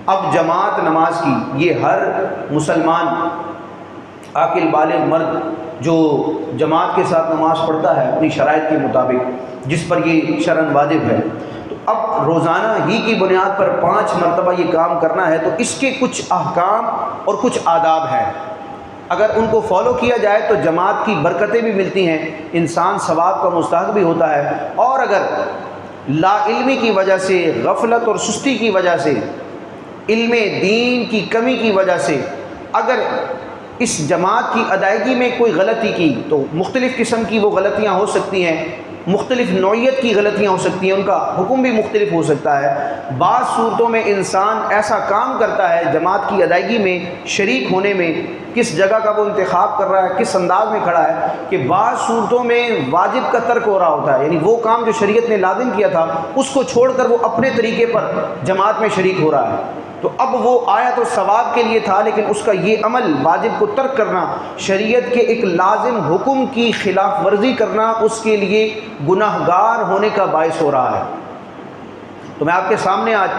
اب جماعت نماز کی یہ ہر مسلمان عاقل بالغ مرد جو جماعت کے ساتھ نماز پڑھتا ہے اپنی شرائط کے مطابق، جس پر یہ شرعاً واجب ہے، تو اب روزانہ ہی کی بنیاد پر 5 مرتبہ یہ کام کرنا ہے، تو اس کے کچھ احکام اور کچھ آداب ہیں۔ اگر ان کو فالو کیا جائے تو جماعت کی برکتیں بھی ملتی ہیں، انسان ثواب کا مستحق بھی ہوتا ہے، اور اگر لا علمی کی وجہ سے، غفلت اور سستی کی وجہ سے، علم دین کی کمی کی وجہ سے اگر اس جماعت کی ادائیگی میں کوئی غلطی کی تو مختلف قسم کی وہ غلطیاں ہو سکتی ہیں، مختلف نوعیت کی غلطیاں ہو سکتی ہیں، ان کا حکم بھی مختلف ہو سکتا ہے۔ بعض صورتوں میں انسان ایسا کام کرتا ہے جماعت کی ادائیگی میں شریک ہونے میں، کس جگہ کا وہ انتخاب کر رہا ہے، کس انداز میں کھڑا ہے، کہ بعض صورتوں میں واجب کا ترک ہو رہا ہوتا ہے، یعنی وہ کام جو شریعت نے لازم کیا تھا اس کو چھوڑ کر وہ اپنے طریقے پر جماعت میں شریک ہو رہا ہے۔ تو اب وہ آیا تو ثواب کے لیے تھا، لیکن اس کا یہ عمل واجب کو ترک کرنا، شریعت کے ایک لازم حکم کی خلاف ورزی کرنا، اس کے لیے گناہ گار ہونے کا باعث ہو رہا ہے۔ تو میں آپ کے سامنے آج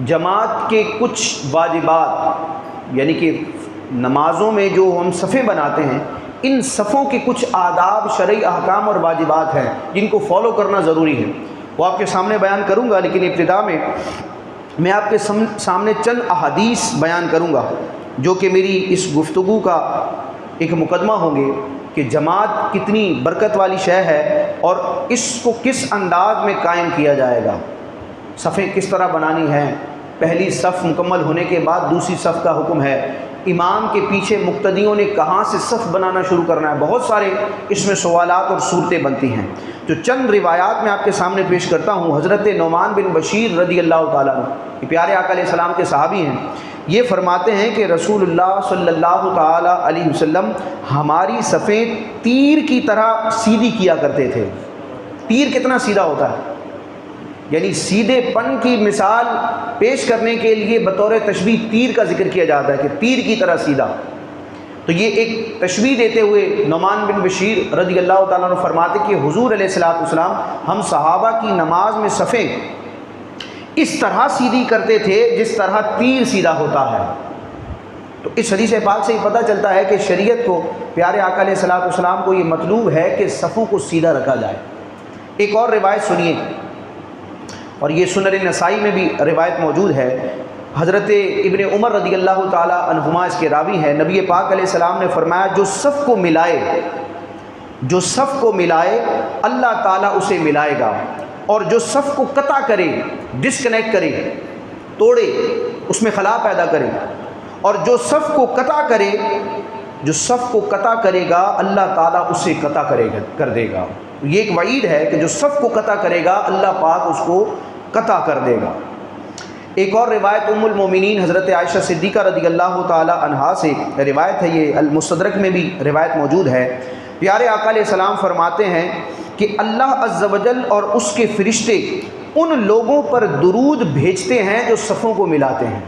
جماعت کے کچھ واجبات، یعنی کہ نمازوں میں جو ہم صفیں بناتے ہیں، ان صفوں کے کچھ آداب، شرعی احکام اور واجبات ہیں جن کو فالو کرنا ضروری ہے، وہ آپ کے سامنے بیان کروں گا۔ لیکن ابتدا میں آپ کے سامنے چند احادیث بیان کروں گا جو کہ میری اس گفتگو کا ایک مقدمہ ہوں گے کہ جماعت کتنی برکت والی شے ہے اور اس کو کس انداز میں قائم کیا جائے گا، صفیں کس طرح بنانی ہیں، پہلی صف مکمل ہونے کے بعد دوسری صف کا حکم ہے، امام کے پیچھے مقتدیوں نے کہاں سے صف بنانا شروع کرنا ہے، بہت سارے اس میں سوالات اور صورتیں بنتی ہیں۔ جو چند روایات میں آپ کے سامنے پیش کرتا ہوں، حضرت نعمان بن بشیر رضی اللہ تعالیٰ عنہ، یہ پیارے آقا علیہ السلام کے صحابی ہیں، یہ فرماتے ہیں کہ رسول اللہ صلی اللہ تعالیٰ علیہ وسلم ہماری صفیں تیر کی طرح سیدھی کیا کرتے تھے۔ تیر کتنا سیدھا ہوتا ہے، یعنی سیدھے پن کی مثال پیش کرنے کے لیے بطور تشبیہ تیر کا ذکر کیا جاتا ہے کہ تیر کی طرح سیدھا۔ تو یہ ایک تشبیہ دیتے ہوئے نعمان بن بشیر رضی اللہ تعالیٰ عنہ فرماتے کہ حضور علیہ السلام ہم صحابہ کی نماز میں صفیں اس طرح سیدھی کرتے تھے جس طرح تیر سیدھا ہوتا ہے۔ تو اس حدیث پاک سے یہ پتہ چلتا ہے کہ شریعت کو، پیارے آقا علیہ السلام کو یہ مطلوب ہے کہ صفوں کو سیدھا رکھا جائے۔ ایک اور روایت سنیے، اور یہ سنن نسائی میں بھی روایت موجود ہے، حضرت ابن عمر رضی اللہ تعالیٰ عنہما اس کے راوی ہیں، نبی پاک علیہ السلام نے فرمایا جو صف کو ملائے اللہ تعالیٰ اسے ملائے گا، اور جو صف کو قطع کرے، ڈسکنیکٹ کرے، توڑے، اس میں خلا پیدا کرے، اور جو صف کو قطع کرے گا اللہ تعالیٰ اسے قطع کر دے گا۔ یہ ایک وعید ہے کہ جو صف کو قطع کرے گا اللہ پاک اس کو قطع کر دے گا۔ ایک اور روایت ام المومنین حضرت عائشہ صدیقہ رضی اللہ تعالی عنہا سے روایت ہے، یہ المستدرک میں بھی روایت موجود ہے، پیارے آقا علیہ السلام فرماتے ہیں کہ اللہ عز و جل اور اس کے فرشتے ان لوگوں پر درود بھیجتے ہیں جو صفوں کو ملاتے ہیں۔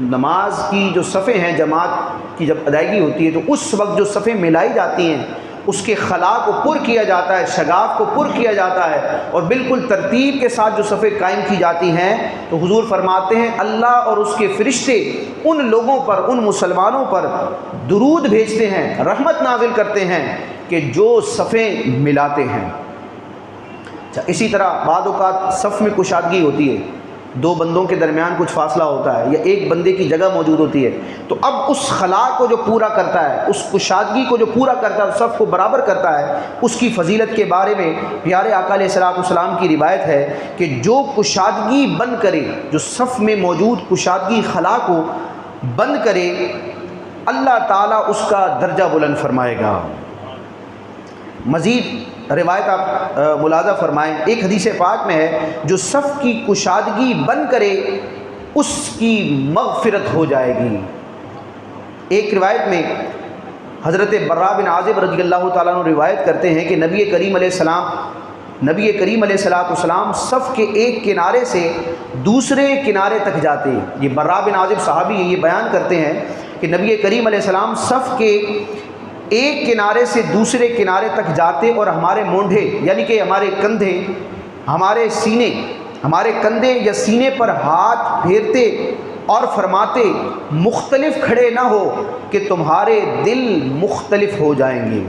نماز کی جو صفیں ہیں، جماعت کی جب ادائیگی ہوتی ہے تو اس وقت جو صفیں ملائی جاتی ہیں اس کے خلا کو پر کیا جاتا ہے، شگاف کو پر کیا جاتا ہے، اور بالکل ترتیب کے ساتھ جو صفیں قائم کی جاتی ہیں، تو حضور فرماتے ہیں اللہ اور اس کے فرشتے ان لوگوں پر، ان مسلمانوں پر درود بھیجتے ہیں، رحمت نازل کرتے ہیں کہ جو صفیں ملاتے ہیں۔ اچھا، اسی طرح بعض اوقات صف میں کشادگی ہوتی ہے، دو بندوں کے درمیان کچھ فاصلہ ہوتا ہے یا ایک بندے کی جگہ موجود ہوتی ہے، تو اب اس خلا کو جو پورا کرتا ہے، اس کشادگی کو جو پورا کرتا ہے، صف کو برابر کرتا ہے، اس کی فضیلت کے بارے میں پیارے آقا علیہ السلام کی روایت ہے کہ جو کشادگی بند کرے، جو صف میں موجود کشادگی خلا کو بند کرے، اللہ تعالیٰ اس کا درجہ بلند فرمائے گا۔ مزید روایت آپ ملاحظہ فرمائیں، ایک حدیث پاک میں ہے جو صف کی کشادگی بند کرے اس کی مغفرت ہو جائے گی۔ ایک روایت میں حضرت براء بن عازب رضی اللہ تعالیٰ عنہ روایت کرتے ہیں کہ نبی کریم علیہ السلام صف کے ایک کنارے سے دوسرے کنارے تک جاتے ہیں۔ یہ براء بن عازب صحابی ہیں، یہ بیان کرتے ہیں کہ نبی کریم علیہ السلام صف کے ایک کنارے سے دوسرے کنارے تک جاتے اور ہمارے مونڈھے، یعنی کہ ہمارے کندھے، ہمارے سینے ہمارے کندھے یا سینے پر ہاتھ پھیرتے اور فرماتے مختلف کھڑے نہ ہو کہ تمہارے دل مختلف ہو جائیں گے۔